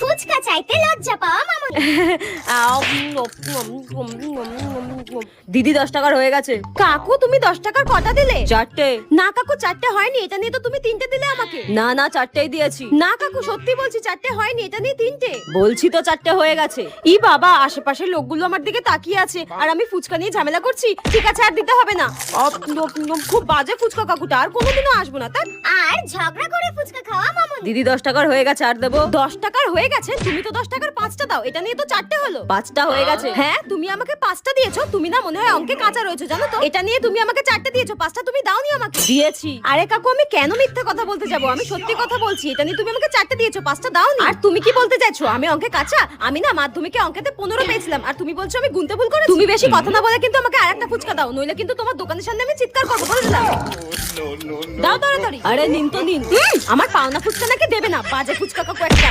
ফুচকা চাইতে লজ্জা পাওয়া মামুনি। দিদি 10 টাকার হয়ে গেছে। কাকু তুমি 10 টাকার কটা দিলে? 4টে। না কাকু 4টে হয়নি, এটা নিয়ে তো তুমি 3টে দিলে আমাকে। না না 4টেই দিয়েছি। না কাকু সত্যি বলছি 4টে হয়নি, এটা নিয়ে 3টে। বলছি তো 4টে হয়ে গেছে। ই বাবা, আশেপাশের লোকগুলো আমার দিকে তাকিয়ে আছে আর আমি ফুচকা নিয়ে ঝামেলা করছি। ঠিক আছে আর দিতে হবে না। খুব বাজে ফুচকা কাকুটা, আর কোনোদিনও আসবো না। তার আর ঝগড়া করে ফুচকা খাওয়া মামুনি। দিদি 10 টাকার হয়ে গেছে, আর দেবো? 10 টাকার হয়ে গেছে? তুমি তো 10 টাকার 5টা দাও, এটা নিয়ে তো 4টে হলো। 5টা হয়ে গেছে। হ্যাঁ তুমি আমাকে 5টা দিয়েছো, তুমি না মনে হয় অঙ্কে কাঁচা রয়েছো জানো তো। এটা নিয়ে তুমি আমাকে 4টে দিয়েছো, 5টা তুমি দাওনি আমাকে। দিয়েছি। আরে কাকু আমি কেন মিথ্যা কথা বলতে যাবো, আমি সত্যি কথা বলছি। এটা নিয়ে তুমি আমাকে 4টে দিয়েছো, 5টা দাওনি। আর তুমি কি বলতে চাইছো আমি অঙ্কে কাঁচা? আমি না মাধ্যমিকে অঙ্কেতে 15 পেয়েছিলাম, আর তুমি বলছো আমি গুনতে ভুল করেছি। তুমি বেশি কথা না বলে কিন্তু আমাকে আরেকটা ফুচকা দাও, নইলে কিন্তু তোমার দোকানের সামনে আমি চিৎকার করবো, বলে দিলাম। দাও তাড়াতাড়ি। আরে নিন তো নিন। আমার পাওনা ফুচকা নাকি দেবে না, বাজে ফুচকা কাকু একটা।